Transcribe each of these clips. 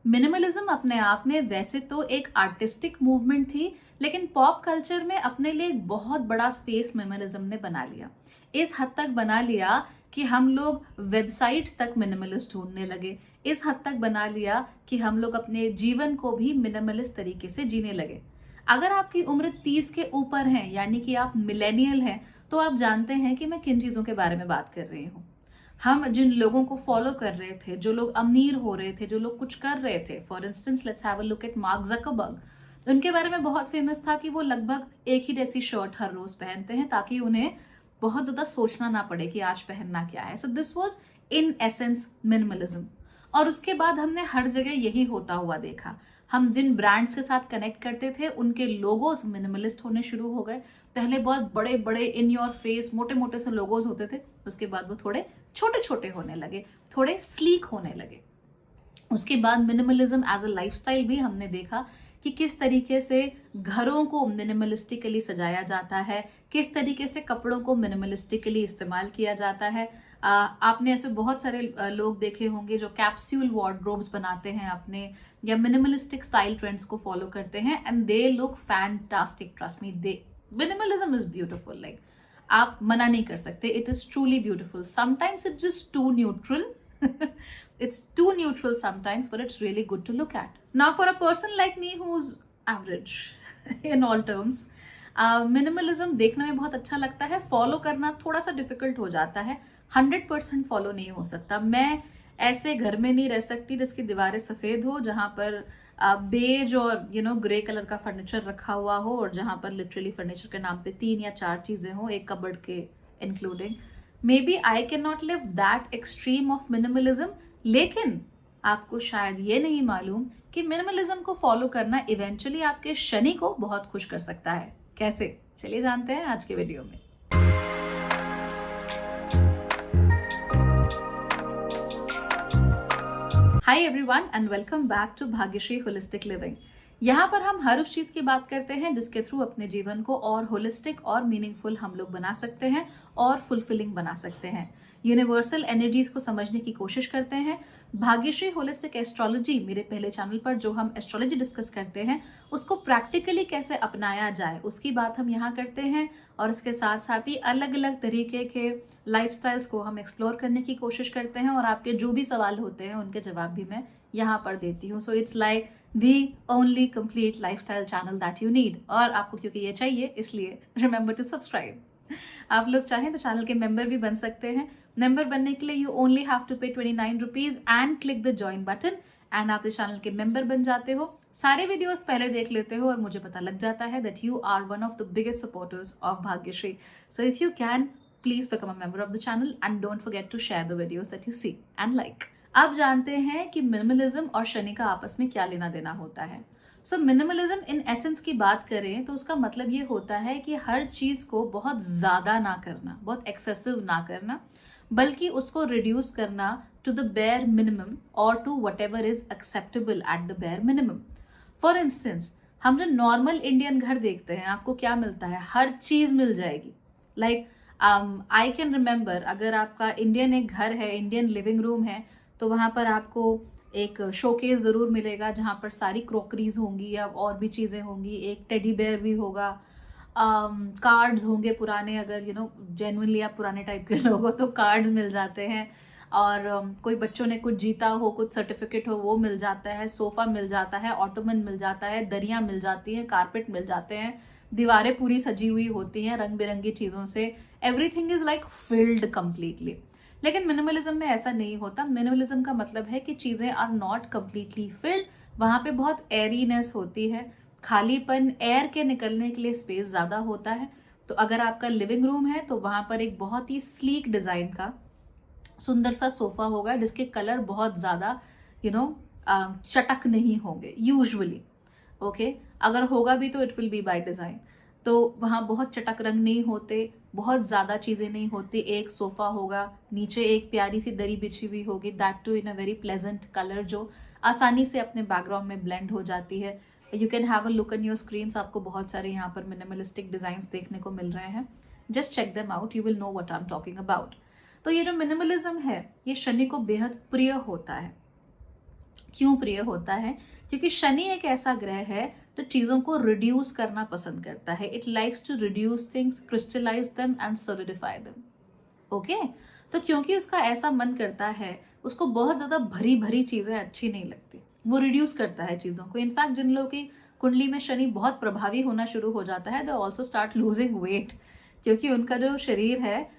Minimalism अपने आप में वैसे तो एक आर्टिस्टिक मूवमेंट थी, लेकिन पॉप कल्चर में अपने लिए एक बहुत बड़ा स्पेस मिनिमलिज्म ने बना लिया। इस हद तक बना लिया कि हम लोग वेबसाइट्स तक मिनिमलिस्ट ढूंढने लगे। इस हद तक बना लिया कि हम लोग अपने जीवन को भी मिनिमलिस्ट तरीके से जीने लगे। अगर आपकी उम्र 30 के ऊपर है, यानी कि आप मिलेनियल हैं, तो आप जानते हैं कि मैं किन चीज़ों के बारे में बात कर रही हूँ। हम जिन लोगों को फॉलो कर रहे थे, जो लोग अमीर हो रहे थे, जो लोग कुछ कर रहे थे, for instance let's have a look at mark Zuckerberg. उनके बारे में बहुत फेमस था कि वो लगभग एक ही जैसी शर्ट हर रोज पहनते हैं ताकि उन्हें बहुत ज्यादा सोचना ना पड़े कि आज पहनना क्या है। So this was in essence minimalism. और उसके बाद हमने हर जगह यही होता हुआ देखा। हम जिन ब्रांड्स के साथ कनेक्ट करते थे उनके लोगोज मिनिमलिस्ट होने शुरू हो गए। पहले बहुत बड़े बड़े इन योर फेस मोटे मोटे से लोगोज होते थे, उसके बाद वो थोड़े छोटे छोटे होने लगे, थोड़े स्लीक होने लगे। उसके बाद मिनिमलिज्म एज अ लाइफस्टाइल भी हमने देखा कि किस तरीके से घरों को मिनिमलिस्टिकली सजाया जाता है, किस तरीके से कपड़ों को मिनिमलिस्टिकली इस्तेमाल किया जाता है। आपने ऐसे बहुत सारे लोग देखे होंगे जो कैप्सूल वार्डरोब्स बनाते हैं अपने, या मिनिमलिस्टिक स्टाइल ट्रेंड्स को फॉलो करते हैं, and they look fantastic. Trust me, they minimalism is beautiful. Like आप मना नहीं कर सकते, it is truly beautiful. Sometimes it's just too neutral it's too neutral sometimes, but it's really good to look at. Now for a person like me who's average in all terms, minimalism देखने में बहुत अच्छा लगता है, follow करना थोड़ा सा difficult हो जाता है। 100% फॉलो नहीं हो सकता। मैं ऐसे घर में नहीं रह सकती जिसकी दीवारें सफेद हो, जहां पर बेज और ग्रे कलर का फर्नीचर रखा हुआ हो, और जहां पर लिटरली फर्नीचर के नाम पे 3 या 4 चीजें हो, एक कबर्ड के including. Maybe I can not live that extreme of minimalism. लेकिन आपको शायद ये नहीं मालूम कि मिनिमलिज्म को फॉलो करना इवेंचुअली आपके शनि को बहुत खुश कर सकता है। कैसे? चलिए जानते हैं आज के वीडियो में। Hi everyone and welcome back to Bhagyashree holistic living. यहाँ पर हम हर उस चीज की बात करते हैं जिसके थ्रू अपने जीवन को और होलिस्टिक और मीनिंगफुल हम लोग बना सकते हैं और फुलफिलिंग बना सकते हैं। यूनिवर्सल एनर्जीज को समझने की कोशिश करते हैं। भाग्यश्री होलिस्टिक एस्ट्रोलॉजी मेरे पहले चैनल पर जो हम एस्ट्रोलॉजी डिस्कस करते हैं, उसको प्रैक्टिकली कैसे अपनाया जाए उसकी बात हम यहाँ करते हैं। और इसके साथ साथ ही अलग अलग तरीके के लाइफस्टाइल्स को हम एक्सप्लोर करने की कोशिश करते हैं, और आपके जो भी सवाल होते हैं उनके जवाब भी मैं यहाँ पर देती हूँ। So it's like the only complete lifestyle channel that you need. और आपको क्योंकि ये चाहिए, इसलिए रिमेंबर टू सब्सक्राइब। आप लोग चाहें तो चैनल के मेंबर भी बन सकते हैं। मेंबर बनने के लिए यू ओनली हैव टू पे 29 rupees and click the join button, and आप इस चैनल के मेंबर बन जाते हो, सारे वीडियोस पहले देख लेते हो, और मुझे पता लग जाता है that you are one of the biggest supporters of Bhagyashree. So if you can, please become a member of the channel and don't forget to share the videos that you see and like. अब जानते हैं कि minimalism और शनि का आपस में क्या लेना देना होता है। सो मिनिमलिज्म इन एसेंस की बात करें तो उसका मतलब ये होता है कि हर चीज को बहुत ज्यादा ना करना, बहुत एक्सेसिव ना करना, बल्कि उसको रिड्यूस करना टू द बेयर मिनिमम और to whatever is acceptable at the bare minimum. For instance, हम जो नॉर्मल इंडियन घर देखते हैं, आपको क्या मिलता है? हर चीज मिल जाएगी। लाइक आई कैन रिमेंबर, अगर आपका इंडियन एक घर है, इंडियन लिविंग रूम है, तो वहां पर आपको एक शोकेस ज़रूर मिलेगा जहाँ पर सारी क्रॉकरीज होंगी या और भी चीज़ें होंगी। एक टेडी बेयर भी होगा, कार्ड्स होंगे पुराने, अगर जेन्युइनली आप पुराने टाइप के लोग हो तो कार्ड्स मिल जाते हैं। और कोई बच्चों ने कुछ जीता हो, कुछ सर्टिफिकेट हो, वो मिल जाता है। सोफ़ा मिल जाता है, ऑटोमन मिल जाता है, दरियाँ मिल जाती हैं, कारपेट मिल जाते हैं, दीवारें पूरी सजी हुई होती हैं रंग बिरंगी चीज़ों से। Everything is like field completely. लेकिन मिनिमलिज्म में ऐसा नहीं होता। मिनिमलिज्म का मतलब है कि चीजें आर नॉट कंप्लीटली फिल्ड, वहां पे बहुत एरीनेस होती है, खालीपन, एयर के निकलने के लिए स्पेस ज्यादा होता है। तो अगर आपका लिविंग रूम है तो वहां पर एक बहुत ही स्लीक डिजाइन का सुंदर सा सोफा होगा जिसके कलर बहुत ज्यादा चटक नहीं होंगे यूजुअली। ओके, अगर होगा भी तो it will be by design. तो वहाँ बहुत चटक रंग नहीं होते, बहुत ज़्यादा चीज़ें नहीं होती। एक सोफ़ा होगा, नीचे एक प्यारी सी दरी बिछी हुई होगी, that too in a very pleasant colour, जो आसानी से अपने बैकग्राउंड में ब्लेंड हो जाती है। You can have a look in your screens, आपको बहुत सारे यहाँ पर मिनिमलिस्टिक डिज़ाइंस देखने को मिल रहे हैं। Just check them out, you will know what I am talking about. तो ये जो मिनिमलिज्म है, ये शनि को बेहद प्रिय होता है। क्यों प्रिय होता है? क्योंकि शनि एक ऐसा ग्रह है जो चीज़ों को रिड्यूस करना पसंद करता है। It likes to reduce things, crystallize them and solidify them. Okay, तो क्योंकि उसका ऐसा मन करता है, उसको बहुत ज़्यादा भरी भरी चीज़ें अच्छी नहीं लगती, वो रिड्यूस करता है चीज़ों को। इनफैक्ट जिन लोगों की कुंडली में शनि बहुत प्रभावी होना शुरू हो जाता है, they also start losing weight, क्योंकि उनका जो शरीर है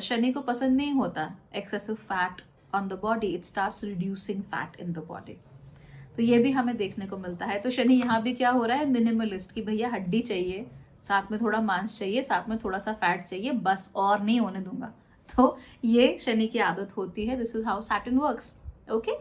शनि को पसंद नहीं होता excessive fat on the body. It starts reducing fat in the body. तो ये भी हमें देखने को मिलता है। तो शनि यहाँ भी क्या हो रहा है, मिनिमलिस्ट, कि भैया हड्डी चाहिए, साथ में थोड़ा मांस चाहिए, साथ में थोड़ा सा फैट चाहिए, बस और नहीं होने दूंगा। तो ये शनि की आदत होती है। This is how Saturn works. Okay,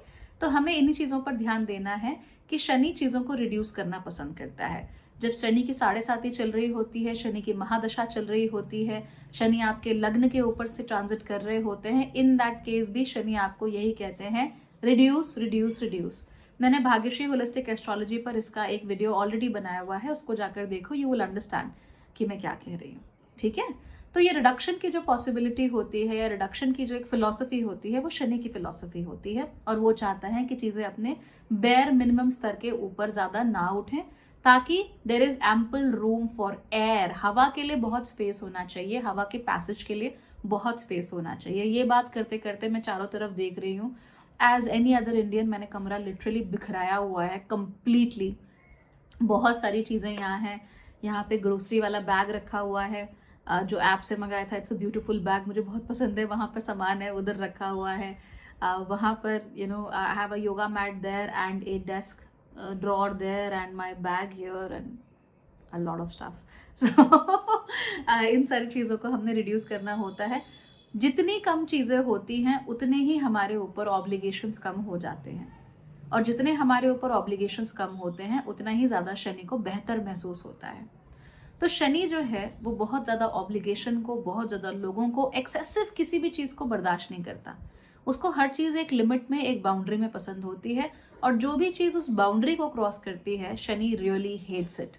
तो हमें इन्हीं चीज़ों पर ध्यान देना है कि शनि चीज़ों को रिड्यूस करना पसंद करता है। जब शनि की 7.5 चल रही होती है, शनि की महादशा चल रही होती है, शनि आपके लग्न के ऊपर से ट्रांजिट कर रहे होते हैं, इन दैट केस भी शनि आपको यही कहते हैं, रिड्यूस रिड्यूस रिड्यूस। मैंने भाग्यश्री होलिस्टिक एस्ट्रोलॉजी पर इसका एक वीडियो ऑलरेडी बनाया हुआ है, उसको जाकर देखो, यू विल अंडरस्टैंड कि मैं क्या कह रही हूँ। ठीक है, तो ये रिडक्शन की जो पॉसिबिलिटी होती है या रिडक्शन की जो एक फिलॉसफी होती है, वो शनि की फिलॉसफी होती है, और वो चाहता है कि चीज़ें अपने बेयर मिनिमम स्तर के ऊपर ज़्यादा ना उठें, ताकि there is ample room for air. हवा के लिए बहुत स्पेस होना चाहिए, हवा के पैसेज के लिए बहुत स्पेस होना चाहिए। ये बात करते करते मैं चारों तरफ देख रही हूँ, एज एनी अदर इंडियन मैंने कमरा लिटरली बिखराया हुआ है कंप्लीटली। बहुत सारी चीज़ें यहाँ हैं। यहाँ पे ग्रोसरी वाला बैग रखा हुआ है, जो ऐप से मंगाया था। इट्स अ ब्यूटीफुल बैग, मुझे बहुत पसंद है। वहाँ पर सामान है, उधर रखा हुआ है। वहाँ पर I have a yoga mat there and a desk drawer there and my bag here and a lot of stuff. So इन सारी चीज़ों को हमने रिड्यूस करना होता है। जितनी कम चीज़ें होती हैं उतने ही हमारे ऊपर ऑब्लिगेशंस कम हो जाते हैं, और जितने हमारे ऊपर ऑब्लिगेशंस कम होते हैं उतना ही ज़्यादा शनि को बेहतर महसूस होता है। तो शनि जो है वो बहुत ज़्यादा ऑब्लिगेशन को, बहुत ज़्यादा लोगों को, एक्सेसिव किसी भी चीज़ को बर्दाश्त नहीं करता। उसको हर चीज़ एक लिमिट में, एक बाउंड्री में पसंद होती है, और जो भी चीज़ उस बाउंड्री को क्रॉस करती है, शनि रियली हेट्स इट।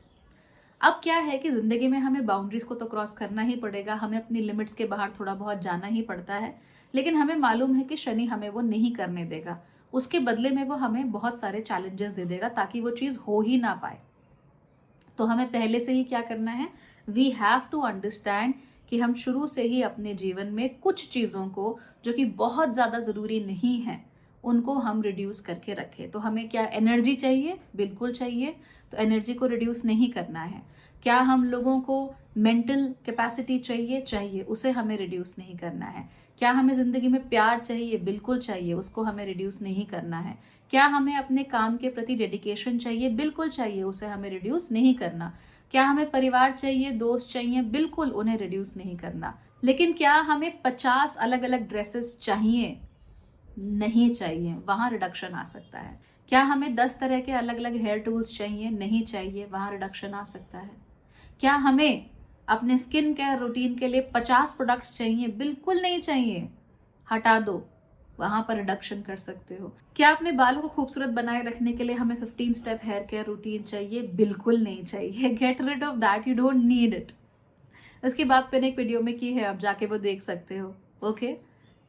अब क्या है कि ज़िंदगी में हमें बाउंड्रीज को तो क्रॉस करना ही पड़ेगा, हमें अपनी लिमिट्स के बाहर थोड़ा बहुत जाना ही पड़ता है, लेकिन हमें मालूम है कि शनि हमें वो नहीं करने देगा। उसके बदले में वो हमें बहुत सारे चैलेंजेस दे देगा ताकि वो चीज़ हो ही ना पाए। तो हमें पहले से ही क्या करना है, वी हैव टू अंडरस्टैंड कि हम शुरू से ही अपने जीवन में कुछ चीज़ों को जो कि बहुत ज़्यादा ज़रूरी नहीं है, उनको हम रिड्यूस करके रखें। तो हमें क्या एनर्जी चाहिए, बिल्कुल चाहिए, तो एनर्जी को रिड्यूस नहीं करना है। क्या हम लोगों को मेंटल कैपेसिटी चाहिए, चाहिए, उसे हमें रिड्यूस नहीं करना है। क्या हमें ज़िंदगी में प्यार चाहिए, बिल्कुल चाहिए, उसको हमें रिड्यूस नहीं करना है। क्या हमें अपने काम के प्रति डेडिकेशन चाहिए, बिल्कुल चाहिए, उसे हमें रिड्यूस नहीं करना। क्या हमें परिवार चाहिए, दोस्त चाहिए, बिल्कुल, उन्हें रिड्यूस नहीं करना। लेकिन क्या हमें 50 अलग अलग ड्रेसेस चाहिए, नहीं चाहिए, वहाँ रिडक्शन आ सकता है। क्या हमें 10 तरह के अलग अलग हेयर टूल्स चाहिए, नहीं चाहिए, वहाँ रिडक्शन आ सकता है। क्या हमें अपने स्किन केयर रूटीन के लिए 50 प्रोडक्ट्स चाहिए, बिल्कुल नहीं चाहिए, हटा दो, वहां पर रिडक्शन कर सकते हो। क्या अपने बालों को खूबसूरत बनाए रखने के लिए हमें 15 स्टेप हेयर केयर रूटीन चाहिए, बिल्कुल नहीं चाहिए, get rid of that, you don't need it. उसकी बात मैंने एक वीडियो में की है, आप जाके वो देख सकते हो। Okay,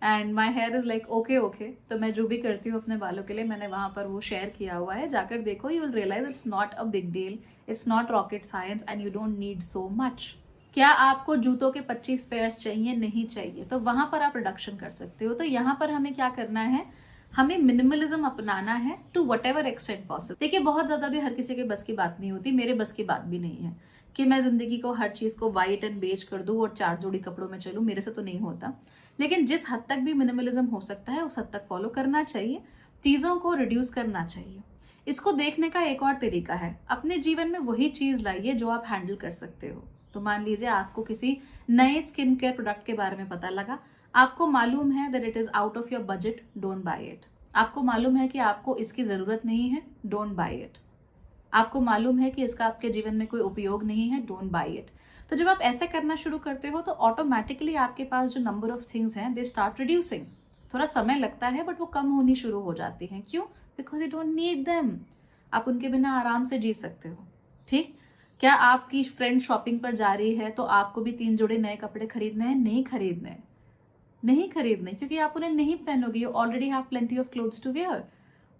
and my here is like okay okay. तो मैं जो भी करती हूँ अपने बालों के लिए, मैंने वहाँ पर वो शेयर किया हुआ है, जाकर देखो, you will realize it's not a big deal, it's not rocket science and you don't need so much. क्या आपको जूतों के 25 पेयर्स चाहिए, नहीं चाहिए, तो वहां पर आप रिडक्शन कर सकते हो। तो यहाँ पर हमें क्या करना है, हमें मिनिमलिज्म अपनाना है to whatever extent possible. देखिए, बहुत ज्यादा भी हर किसी के बस की बात नहीं होती, मेरे बस की बात भी नहीं है कि मैं जिंदगी को हर चीज को वाइट एंड बेज कर दूं और 4 जोड़ी कपड़ों में चलूं, मेरे से तो नहीं होता। लेकिन जिस हद तक भी मिनिमलिज्म हो सकता है उस हद तक फॉलो करना चाहिए, चीजों को रिड्यूस करना चाहिए। इसको देखने का एक और तरीका है, अपने जीवन में वही चीज लाइए जो आप हैंडल कर सकते हो। तो मान लीजिए आपको किसी नए स्किन केयर प्रोडक्ट के बारे में पता लगा, आपको मालूम है that it is out of your budget, don't buy it. आपको मालूम है कि आपको इसकी जरूरत नहीं है, डोंट बाय इट। आपको मालूम है कि इसका आपके जीवन में कोई उपयोग नहीं है, डोंट बाय इट। तो जब आप ऐसे करना शुरू करते हो तो ऑटोमेटिकली आपके पास जो नंबर ऑफ थिंग्स हैं दे स्टार्ट रिड्यूसिंग। थोड़ा समय लगता है बट वो कम होनी शुरू हो जाती हैं। क्यों? Because you don't need them. आप उनके बिना आराम से जी सकते हो। ठीक? क्या आपकी फ्रेंड शॉपिंग पर जा रही है तो आपको भी 3 जोड़े नए कपड़े खरीदने हैं? नहीं खरीदने, नहीं खरीदने, क्योंकि आप उन्हें नहीं पहनोगे। You already have plenty of clothes to wear.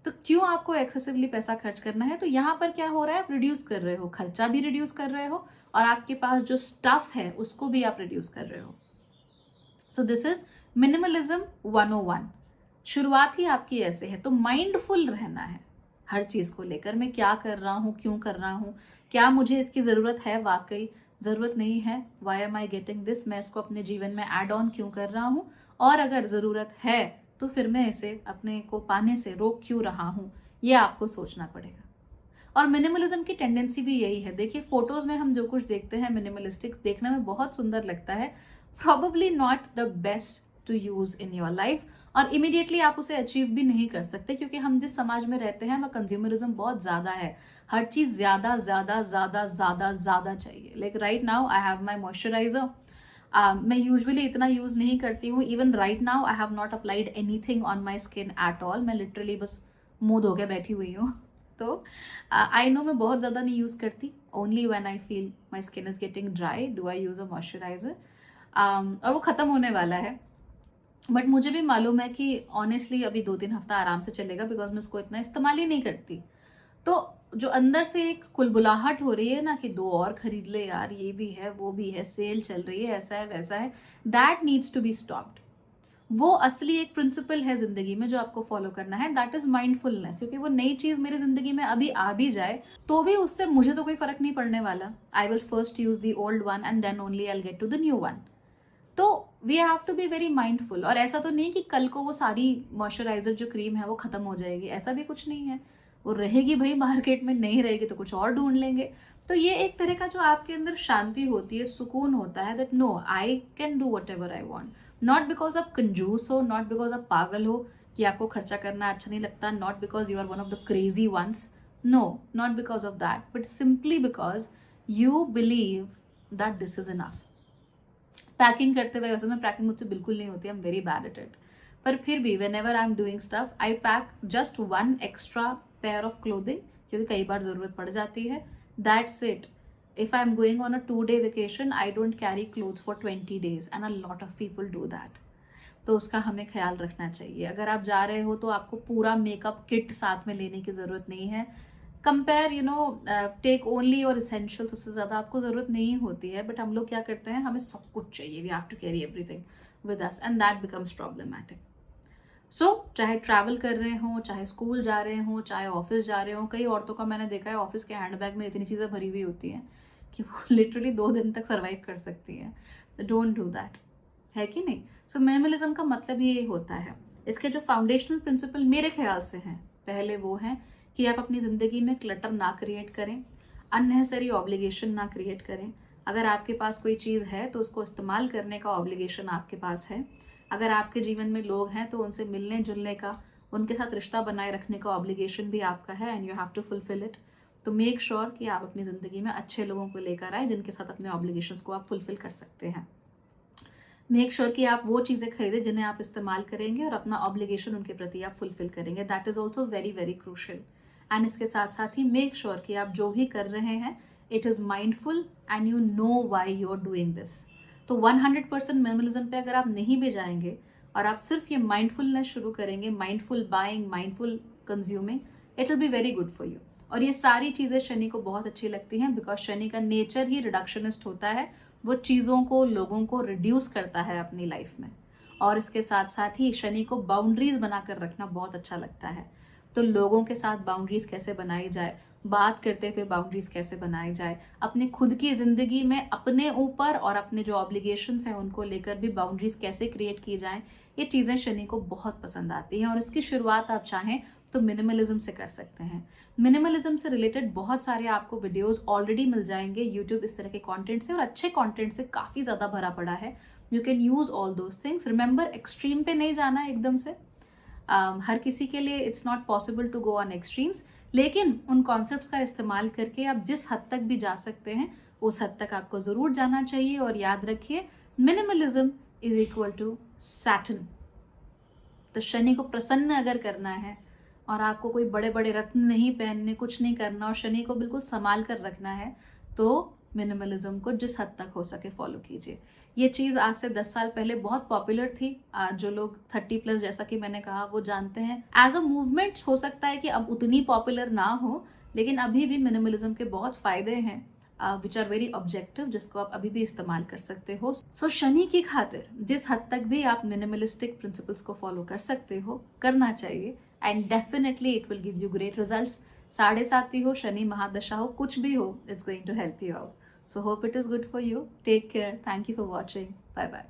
तो क्यों आपको एक्सेसिवली पैसा खर्च करना है? तो यहाँ पर क्या हो रहा है, आप रिड्यूस कर रहे हो, खर्चा भी रिड्यूस कर रहे हो और आपके पास जो स्टफ है उसको भी आप रिड्यूस कर रहे हो। So this is minimalism 101। शुरुआत ही आपकी ऐसे है। तो माइंडफुल रहना है हर चीज को लेकर, मैं क्या कर रहा हूँ, क्यों कर रहा हूँ, क्या मुझे इसकी जरूरत है, वाकई जरूरत नहीं है, why am I getting this, मैं इसको अपने जीवन में एड ऑन क्यों कर रहा हूँ, और अगर जरूरत है तो फिर मैं इसे अपने को पाने से रोक क्यों रहा हूँ, ये आपको सोचना पड़ेगा। और मिनिमलिज्म की टेंडेंसी भी यही है। देखिए फोटोज में हम जो कुछ देखते हैं मिनिमलिस्टिक, देखने में बहुत सुंदर लगता है, probably not the best to use in your life, और इमीडिएटली आप उसे अचीव भी नहीं कर सकते, क्योंकि हम जिस समाज में रहते हैं वह कंज्यूमरिज्म बहुत ज्यादा है, हर चीज ज्यादा ज्यादा ज्यादा ज्यादा ज्यादा चाहिए। Like right now I have my moisturiser, मैं यूजुअली इतना यूज नहीं करती हूँ, even right now I have not applied anything on my skin at all, मैं लिटरली बस मुंह धो के बैठी हुई हूँ। तो आई नो मैं बहुत ज़्यादा नहीं यूज़ करती, only when I feel my skin is getting dry do I use a moisturiser, और वो ख़त्म होने वाला है। बट मुझे भी मालूम है कि ऑनेस्टली अभी 2-3 हफ्ता आराम से चलेगा, बिकॉज मैं उसको इतना इस्तेमाल ही नहीं करती। तो जो अंदर से एक कुलबुलाहट हो रही है ना कि 2 और खरीद ले यार, ये भी है वो भी है, सेल चल रही है, ऐसा है वैसा है, that needs to be stopped. वो असली एक प्रिंसिपल है जिंदगी में जो आपको फॉलो करना है, दैट इज माइंडफुलनेस। क्योंकि वो नई चीज मेरी जिंदगी में अभी आ भी जाए तो भी उससे मुझे तो कोई फर्क नहीं पड़ने वाला। I will first use the old one and then only I will get to the new one. तो we have to be very mindful. और ऐसा तो नहीं कि कल को वो सारी मॉइस्चराइजर जो क्रीम है वो खत्म हो जाएगी, ऐसा भी कुछ नहीं है, वो रहेगी भाई मार्केट में, नहीं रहेगी तो कुछ और ढूंढ लेंगे। तो ये एक तरह का जो आपके अंदर शांति होती है, सुकून होता है, that no I can do whatever I want, not because आप कंजूस हो, नॉट बिकॉज आप पागल हो कि आपको खर्चा करना अच्छा नहीं लगता, not because you are one of the crazy ones, no, not because of that, but simply because you believe that this is enough. Packing करते हुए, वैसे मैं पैकिंग मुझसे बिल्कुल नहीं होती, I am very bad at it, पर फिर भी whenever I am doing stuff I pack just 1 extra pair of clothing, क्योंकि कई बार जरूरत पड़ जाती है, that's it. If I'm going on a 2-day vacation, I don't carry clothes for 20 days and a lot of people do that. तो उसका हमें ख्याल रखना चाहिए। अगर आप जा रहे हो तो आपको पूरा मेकअप किट साथ में लेने की ज़रूरत नहीं है। कंपेयर टेक ओनली और इसेंशियल्स, उससे ज़्यादा आपको ज़रूरत नहीं होती है। बट हम लोग क्या करते हैं, हमें सब कुछ चाहिए, we have to carry everything with us and that becomes problematic. So चाहे ट्रैवल कर रहे हों, चाहे स्कूल जा रहे हों, चाहे ऑफिस जा रहे हों, कई औरतों का मैंने देखा है ऑफिस के हैंडबैग में इतनी चीज़ें भरी हुई होती हैं कि वो लिटरली 2 दिन तक सर्वाइव कर सकती हैं। तो डोंट डू दैट, है कि नहीं? सो मिनिमलिज्म का मतलब ये होता है। इसके जो फाउंडेशनल प्रिंसिपल मेरे ख्याल से हैं, पहले वो हैं कि आप अपनी ज़िंदगी में क्लटर ना क्रिएट करें, अननेसेसरी ऑब्लिगेशन ना क्रिएट करें। अगर आपके पास कोई चीज़ है तो उसको इस्तेमाल करने का ऑब्लिगेशन आपके पास है। अगर आपके जीवन में लोग हैं तो उनसे मिलने जुलने का, उनके साथ रिश्ता बनाए रखने का ऑब्लिगेशन भी आपका है, and you have to fulfil it. तो मेक श्योर कि आप अपनी ज़िंदगी में अच्छे लोगों को लेकर आए जिनके साथ अपने ऑब्लिगेशंस को आप फुलफिल कर सकते हैं। मेक श्योर कि आप वो चीज़ें खरीदें जिन्हें आप इस्तेमाल करेंगे और अपना ऑब्लिगेशन उनके प्रति आप फुलफिल करेंगे, that is also very very crucial. And इसके साथ साथ ही मेक श्योर कि आप जो भी कर रहे हैं it is mindful and you know why you are doing this. तो 100% मिनिमलिज्म पे अगर आप नहीं भी जाएंगे और आप सिर्फ ये माइंडफुलनेस शुरू करेंगे, mindful buying, mindful consuming, it will be very good for you. और ये सारी चीज़ें शनि को बहुत अच्छी लगती हैं, बिकॉज शनि का नेचर ही रिडक्शनिस्ट होता है, वो चीज़ों को, लोगों को रिड्यूस करता है अपनी लाइफ में। और इसके साथ साथ ही शनि को बाउंड्रीज बनाकर रखना बहुत अच्छा लगता है। तो लोगों के साथ बाउंड्रीज कैसे बनाई जाए, बात करते हुए बाउंड्रीज कैसे बनाई जाए, अपने खुद की ज़िंदगी में अपने ऊपर और अपने जो ऑब्लिगेशंस हैं उनको लेकर भी बाउंड्रीज कैसे क्रिएट की जाएं, ये चीज़ें शनि को बहुत पसंद आती हैं। और इसकी शुरुआत आप चाहें तो मिनिमलिज्म से कर सकते हैं। मिनिमलिज्म से रिलेटेड बहुत सारे आपको वीडियोस ऑलरेडी मिल जाएंगे यूट्यूब इस तरह के कंटेंट से, और अच्छे कंटेंट से काफ़ी ज़्यादा भरा पड़ा है। You can use all those things. Remember, extreme पे नहीं जाना है एकदम से। हर किसी के लिए it's not possible to go on extremes, लेकिन उन कॉन्सेप्ट्स का इस्तेमाल करके आप जिस हद तक भी जा सकते हैं उस हद तक आपको ज़रूर जाना चाहिए। और याद रखिए, minimalism is equal to Saturn. तो शनि को प्रसन्न अगर करना है और आपको कोई बड़े बड़े रत्न नहीं पहनने, कुछ नहीं करना और शनि को बिल्कुल संभाल कर रखना है, तो मिनिमलिज्म को जिस हद तक हो सके फॉलो कीजिए। ये चीज़ आज से 10 साल पहले बहुत पॉपुलर थी। जो लोग 30+ जैसा कि मैंने कहा वो जानते हैं। एज अ मूवमेंट हो सकता है कि अब उतनी पॉपुलर ना हो, लेकिन अभी भी मिनिमलिज्म के बहुत फायदे हैं विच आर वेरी ऑब्जेक्टिव, जिसको आप अभी भी इस्तेमाल कर सकते हो। सो शनि की खातिर जिस हद तक भी आप मिनिमलिस्टिक प्रिंसिपल्स को फॉलो कर सकते हो, करना चाहिए, and definitely it will give you great results. 7.5 हो, शनि महादशा हो, कुछ भी हो, it's going to help you out. So hope it is good for you. Take care. Thank you for watching. Bye bye.